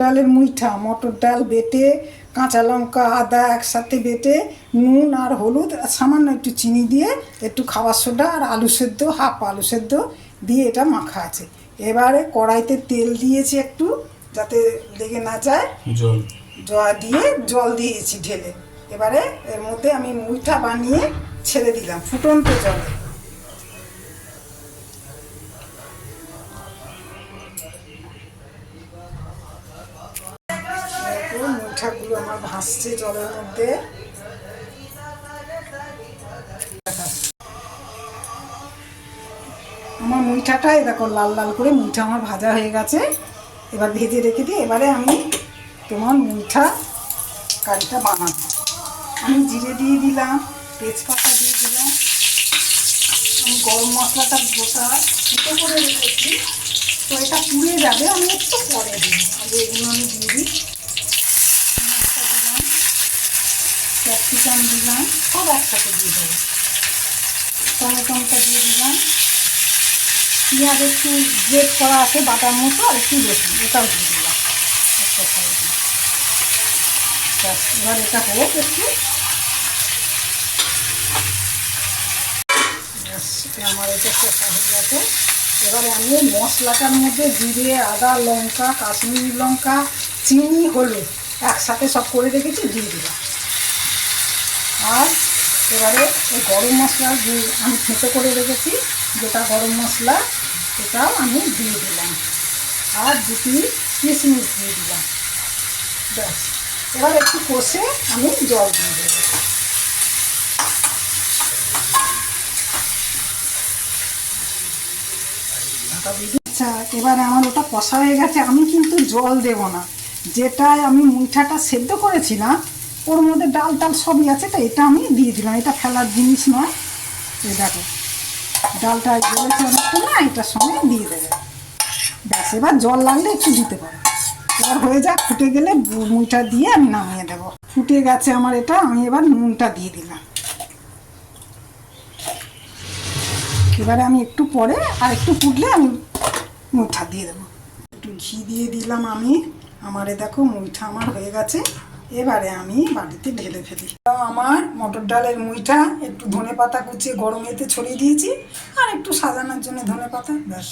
ডালের মুইঠা, মটর ডাল বেটে, কাঁচা লঙ্কা আদা একসাথে বেটে, নুন আর হলুদ আর সামান্য একটু চিনি দিয়ে, একটু খাবার সোডা আর আলু সেদ্ধ, হাফ আলু সেদ্ধ দিয়ে এটা মাখা আছে। এবারে কড়াইতে তেল দিয়েছি একটু, যাতে লেগে না যায়, জল দিয়েছি ঢেলে। এবারে এর মধ্যে আমি মুইঠা বানিয়ে ছেড়ে দিলাম ফুটন্ত জলে। মুইঠাগুলো আমার ভাসছে জলের মধ্যে। আমার মুইঠাটাই দেখো লাল লাল করে মুইঠা আমার ভাজা হয়ে গেছে। এবার ভেজে রেখে দিই। এবারে আমি তোমার মুইঠা কারিটা বানাবো। আমি জিরে দিয়ে দিলাম, তেজপাতা দিয়ে দিলাম, আমি গরম মশলাটা গোটা ফুটো করে রেখেছি, তো এটা পুড়ে যাবে, আমি একটু পরে দিই। আগে এগুলো আমি দিয়ে দিই। দিলাম, ক্যাপসিকাম দিলাম, সব একসাথে দিয়ে দেবো। টমেটোটা দিয়ে দিলাম, পেঁয়াজ একটু গ্রেট করা আছে বাটার মতো, আর একটু রসুন এটাও দিয়ে দিলাম একটা সাইডে। এবার এটা হোক একটু। আমার এটা কষা হয়ে গেছে। এবারে আমি মশলাটার মধ্যে জিরে আদা লঙ্কা কাশ্মীরি লঙ্কা চিনি হলুদ একসাথে সব করে রেখেছি দিয়ে দিলাম। আর এবারে এই গরম মশলা যে আমি থেঁতো করে রেখেছি, যেটা গরম মশলা, এটাও আমি দিয়ে দিলাম। আর দুটি কিশমিশ দিয়ে দিলাম। ব্যাস, এবার একটু কষে আমি জল দিয়ে দেবো। আচ্ছা, এবারে আমার ওটা কষা হয়ে গেছে। আমি কিন্তু জল দেব না, যেটায় আমি মুইঠাটা সেদ্ধ করেছিলাম ওর মধ্যে ডাল টাল সবই আছে, তো এটা আমি দিয়ে দিলাম। এটা ফেলার জিনিস নয়। এই দেখো ডালটা গলেছে অনেকটা, না এটার সঙ্গে দিয়ে দেবে। ব্যাস, এবার জল লাগলে একটু দিতে পারো। এবার হয়ে যাক, ফুটে গেলে মুইটা দিয়ে আমি নামিয়ে দেবো। ফুটে গেছে আমার এটা, আমি এবার নুনটা দিয়ে দিলাম। এবারে আমি একটু পরে আর একটু ফুটলে আমি মুইঠা দিয়ে দেবো। একটু ঘি দিয়ে দিলাম আমি। আমারে দেখো মুইঠা আমার হয়ে গেছে। এবারে আমি বাটিতে ঢেলে ফেলি। আমার মটর ডালের মুইঠা, একটু ধনে পাতা কুচিয়ে গরম এতে ছড়িয়ে দিয়েছি, আর একটু সাজানোর জন্য ধনে পাতা, ব্যাস।